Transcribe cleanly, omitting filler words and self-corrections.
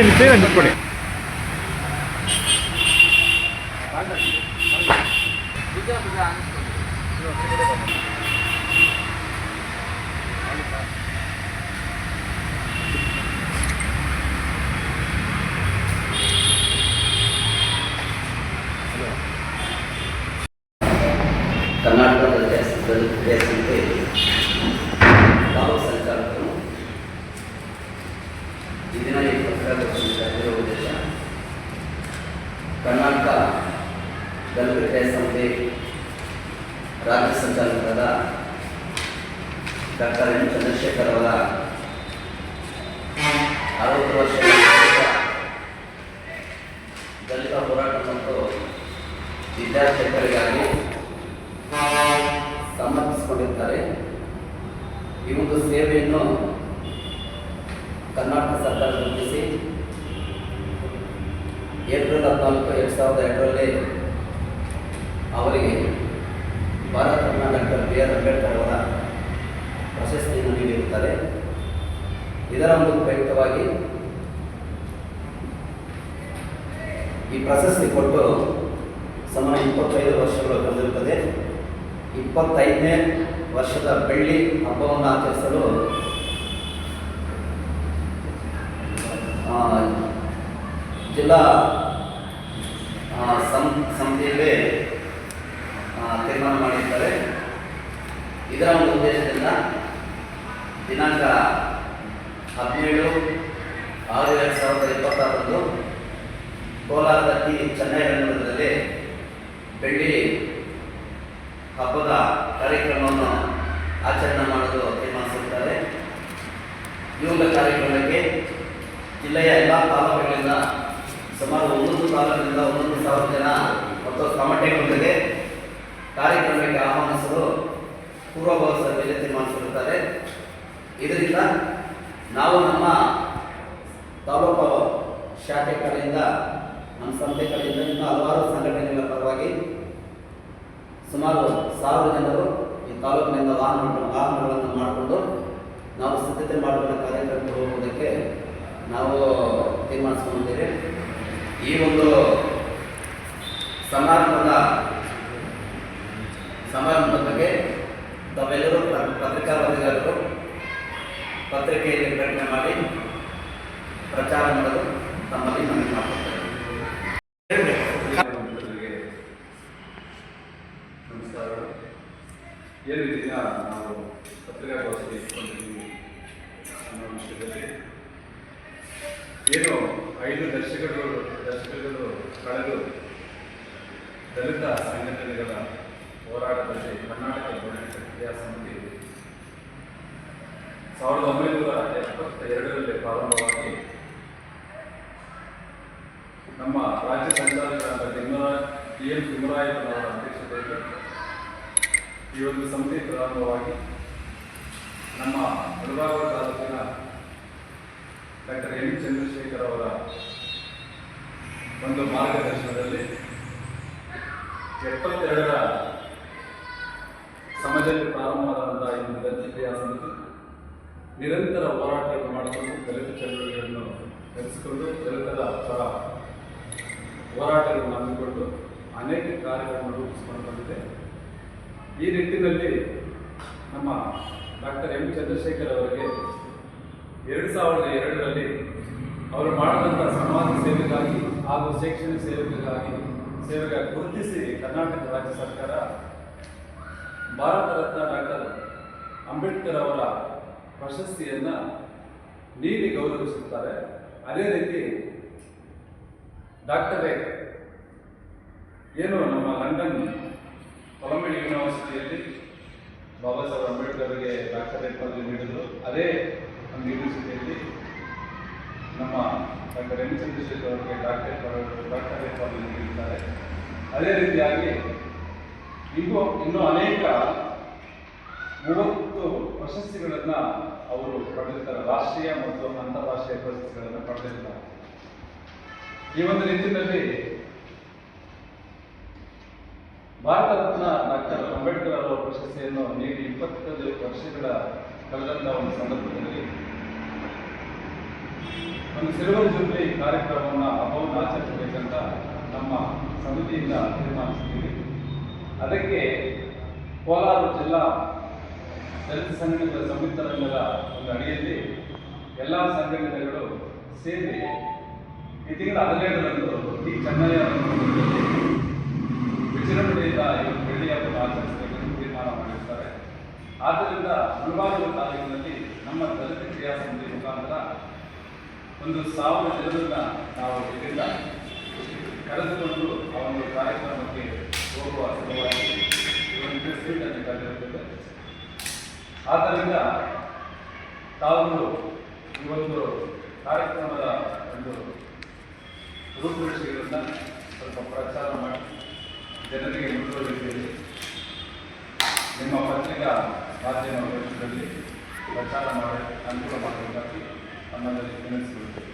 ನಿಂತ್ಕೊಳ್ಳಿ. ಕರ್ನಾಟಕದ ವಿದ್ಯಾಸಂಸ್ಥೆ ತಾಲೂಕು ಸಂಚಾಲಕರು ಈ ದಿನ ಈ ಪತ್ರಿಕಾಗೋಷ್ಠಿಯ ಉದ್ದೇಶ ಕರ್ನಾಟಕ ದಲಿತ ವಿದ್ಯಾಸಂಸ್ಥೆ ರಾಜ್ಯ ಸಂಚಾಲಕರಾದ ಡಾಕ್ಟರ್ ಎಂ ಚಂದ್ರಶೇಖರ್ ಅವರ 60 ವರ್ಷಗಳ ದಲಿತ ಹೋರಾಟ ಮತ್ತು ವಿದ್ಯಾರ್ಥಿಗಳಿಗಾಗಿ ಸಮರ್ಪಿಸಿಕೊಂಡಿದ್ದಾರೆ. ಈ ಒಂದು ಸೇವೆಯನ್ನು ಕರ್ನಾಟಕ ಸರ್ಕಾರ ಗುರುತಿಸಿ ಏಪ್ರಿಲ್ 14, 2002ರಲ್ಲಿ ಅವರಿಗೆ Bharat Ratna doctor B R Ambedkar ಅವರ ಪ್ರಶಸ್ತಿಯನ್ನು ನೀಡಿರುತ್ತಾರೆ. ಇದರ ಒಂದು ಪ್ರಯುಕ್ತವಾಗಿ ಈ ಪ್ರಶಸ್ತಿ ಕೊಟ್ಟು ಸುಮಾರು 25 ವರ್ಷಗಳು ಕಳೆದಿರುತ್ತದೆ. 25ನೇ ವರ್ಷದ ಬೆಳ್ಳಿ ಹಬ್ಬವನ್ನು ಆಚರಿಸಲು ಜಿಲ್ಲಾ ಸಮಿತಿಯಲ್ಲಿ ತೀರ್ಮಾನ ಮಾಡಿದ್ದಾರೆ. ಇದರ ಒಂದು ಉದ್ದೇಶದಿಂದ ದಿನಾಂಕ 17/6/2026 ಕೋಲಾರದ ಚೆನ್ನೈ ರಂಗದಲ್ಲಿ ಬೆಳ್ಳಿ ಹಬ್ಬದ ಕಾರ್ಯಕ್ರಮವನ್ನು ಆಚರಣೆ ಮಾಡಲು ತೀರ್ಮಾನಿಸಿದ್ದಾರೆ. ಈ ಒಂದು ಕಾರ್ಯಕ್ರಮಕ್ಕೆ ಜಿಲ್ಲೆಯ ಎಲ್ಲ ತಾಲೂಕುಗಳಿಂದ ಸುಮಾರು 11 ತಾಲೂಕಿನಿಂದ 11,000 ಜನ ಮತ್ತು ಕಮಿಟಿಗಳೊಂದಿಗೆ ಕಾರ್ಯಕ್ರಮಕ್ಕೆ ಆಹ್ವಾನಿಸಲು ಪೂರ್ವಭಾವಿ ಸಭೆಯಲ್ಲಿ ತೀರ್ಮಾನಿಸಿರುತ್ತಾರೆ. ಇದರಿಂದ ನಾವು ನಮ್ಮ ತಾಲೂಕು ಶಾಖೆ ಕಡೆಯಿಂದ, ನಮ್ಮ ಸಂಸ್ಥೆ ಕಡೆಯಿಂದ ಇನ್ನೂ ಹಲವಾರು ಸಂಘಟನೆಗಳ ಪರವಾಗಿ ಸುಮಾರು 1000 ಜನರು ಈ ತಾಲೂಕಿನಿಂದ ವಾಹನಗಳನ್ನು ಮಾಡಿಕೊಂಡು ನಾವು ಸಿದ್ಧತೆ ಮಾಡುವ ಕಾರ್ಯಕ್ರಮಕ್ಕೆ ಹೋಗುವುದಕ್ಕೆ ನಾವು ತೀರ್ಮಾನಿಸಿಕೊಂಡಿದ್ದೇವೆ. ಈ ಒಂದು ಸಮಾರಂಭದ ಬಗ್ಗೆ ತಾವೆಲ್ಲರೂ ಪತ್ರಿಕಾ ವರದಿಗಾರರು ಪತ್ರಿಕೆಯಲ್ಲಿ ಪ್ರಕಟಣೆ ಮಾಡಿ ಪ್ರಚಾರ ಮಾಡಲು ತಮ್ಮಲ್ಲಿ ಮನವಿ ಮಾಡುತ್ತೇವೆ. ನಮಸ್ಕಾರಗಳು. ಏನು ದಿನ ನಾವು ಪತ್ರಿಕಾಗೋಷ್ಠಿ ಇಟ್ಕೊಂಡಿದ್ದೀವಿ ಅನ್ನೋ ವಿಷಯದಲ್ಲಿ ಏನು 5 ದಶಕಗಳು ಕಳೆದು ದಲಿತ ಸಂಘಟನೆಗಳ ಹೋರಾಟದಲ್ಲಿ ಕರ್ನಾಟಕ ದಲಿತ ವಿದ್ಯಾಸಂಸ್ಥೆ 1972ರಲ್ಲಿ ಪ್ರಾರಂಭವಾಗಿ ನಮ್ಮ ರಾಜ್ಯ ಸಂಚಾಲಕರಾದ ಎಂ ತಿಮ್ಮರಾಯಪ್ಪನವರ ಅಧ್ಯಕ್ಷತೆಯಲ್ಲಿ ಈ ಒಂದು ಸಮಿತಿ ಪ್ರಾರಂಭವಾಗಿ ನಮ್ಮ ಮುಳಬಾಗಿಲು ತಾಲೂಕಿನ ಡಾಕ್ಟರ್ ಎಂ ಚಂದ್ರಶೇಖರ್ ಅವರ ಒಂದು ಮಾರ್ಗದರ್ಶನದಲ್ಲಿ 72ರ ಸಮಯದಲ್ಲಿ ಪ್ರಾರಂಭವಾದಂತಹ ಈ ದಲಿತ ವಿದ್ಯಾಸಂಸ್ಥೆ ನಿರಂತರ ಹೋರಾಟಗಳನ್ನು ಮಾಡಿಕೊಂಡು ದಲಿತ ಚಳವಳಿಗಳನ್ನು ನಡೆಸಿಕೊಂಡು ದಲಿತರ ಪರ ಹೋರಾಟಗಳನ್ನು ನಂಬಿಕೊಂಡು ಅನೇಕ ಕಾರ್ಯಗಳನ್ನು ರೂಪಿಸಿಕೊಂಡು ಬಂದಿದೆ. ಈ ನಿಟ್ಟಿನಲ್ಲಿ ನಮ್ಮ ಡಾಕ್ಟರ್ ಎಂ ಚಂದ್ರಶೇಖರ್ ಅವರಿಗೆ 2002ರಲ್ಲಿ ಅವರು ಮಾಡಿದಂಥ ಸಮಾಜ ಸೇವೆಗಾಗಿ ಹಾಗೂ ಶೈಕ್ಷಣಿಕ ಸೇವೆಗಾಗಿ ಗುರುತಿಸಿ ಕರ್ನಾಟಕ ರಾಜ್ಯ ಸರ್ಕಾರ ಭಾರತ ರತ್ನ ಡಾಕ್ಟರ್ ಅಂಬೇಡ್ಕರ್ ಅವರ ಪ್ರಶಸ್ತಿಯನ್ನು ನೀಡಿ ಗೌರವಿಸುತ್ತಾರೆ. ಅದೇ ರೀತಿ ಡಾಕ್ಟರೇಟ್ ಏನು ನಮ್ಮ London Colombia ಯೂನಿವರ್ಸಿಟಿಯಲ್ಲಿ Baba Saheb ಅಂಬೇಡ್ಕರ್ಗೆ doctorate ಪದವಿ ನೀಡಿದರು. ಅದೇ ಒಂದು ಯೂನಿವರ್ಸಿಟಿಯಲ್ಲಿ ನಮ್ಮ ಡಾಕ್ಟರ್ ಎಂ ಚಂದ್ರಶೇಖರ್ ಅವರಿಗೆ ಡಾಕ್ಟರೇಟ್ ಪದವಿ ನೀಡಿದ್ದಾರೆ. ಅದೇ ರೀತಿಯಾಗಿ ಇನ್ನೂ ಅನೇಕ 30 ಪ್ರಶಸ್ತಿಗಳನ್ನು ಅವರು ಪಡೆದಿರ್ತಾರೆ. ರಾಷ್ಟ್ರೀಯ ಮತ್ತು ಅಂತಾರಾಷ್ಟ್ರೀಯ ಪ್ರಶಸ್ತಿಗಳನ್ನು ಪಡೆದಿರ್ತಾರೆ. ಈ ಒಂದು ನಿಟ್ಟಿನಲ್ಲಿ ಭಾರತ ರತ್ನ ಡಾಕ್ಟರ್ ಅಂಬೇಡ್ಕರ್ ಅವರ ಪ್ರಶಸ್ತಿಯನ್ನು ನೀಡಿ 25 ವರ್ಷಗಳ ಕಳೆದಂಥ ಒಂದು ಸಂದರ್ಭದಲ್ಲಿ ಒಂದು ಸಿಲ್ವರ್ ಜೂಬ್ಲಿ ಕಾರ್ಯಕ್ರಮವನ್ನು ಹಬ್ಬವನ್ನು ಆಚರಿಸಬೇಕಂತ ನಮ್ಮ ಸಮಿತಿಯಿಂದ ತೀರ್ಮಾನಿಸಿದ್ದೀವಿ. ಅದಕ್ಕೆ ಕೋಲಾರ ಜಿಲ್ಲಾ ದಲಿತ ಸಂಘಟನೆಗಳ ಸಂಯುಕ್ತ ರಂಗದ ಒಂದು ಅಡಿಯಲ್ಲಿ ಎಲ್ಲ ಸಂಘಟನೆಗಳು ಸೇರಿ ಈ ತಿಂಗಳ 17ರಂದು ಈ ಚೆನ್ನಯ್ಯ ವಿಜೃಂಭಣೆಯಿಂದ ಇವತ್ತು ಬೆಳ್ಳಿ ಹಬ್ಬವನ್ನು ಆಚರಿಸಬೇಕೆಂದು ತೀರ್ಮಾನ ಮಾಡಿರ್ತಾರೆ. ಆದ್ದರಿಂದ ಮುಳಬಾಗಿಲು ತಾಲೂಕಿನಲ್ಲಿ ನಮ್ಮ ದಲಿತ ಕ್ರಿಯಾ ಸಮಿತಿ ಮುಖಾಂತರ ಒಂದು 1000 ಜನರನ್ನ ನಾವು ಇದರಿಂದ ಕರೆದುಕೊಂಡು ಆ ಒಂದು ಕಾರ್ಯಕ್ರಮಕ್ಕೆ ಹೋಗುವ ಸಲುವಾಗಿ ಸ್ವೀಟನ್ನು ಕರೆದಿರುತ್ತೇವೆ. ಆದ್ದರಿಂದ ತಾವು ಈ ಒಂದು ಕಾರ್ಯಕ್ರಮದ ಒಂದು ರೂಪುರೇಷೆಗಳನ್ನು ಸ್ವಲ್ಪ ಪ್ರಚಾರ ಮಾಡಿ ಜನರಿಗೆ ಮುಟ್ಟುವ ರೀತಿಯಲ್ಲಿ ನಿಮ್ಮ ಪತ್ರಿಕಾ ಮಾಧ್ಯಮ ಪ್ರದೇಶದಲ್ಲಿ ಪ್ರಚಾರ ಮಾಡಿ ಅನುಕೂಲ ಮಾಡಬೇಕಾಗಿ ನಮ್ಮಲ್ಲಿ ವಿನಂತಿಸಿಕೊಳ್ಳುತ್ತೇವೆ.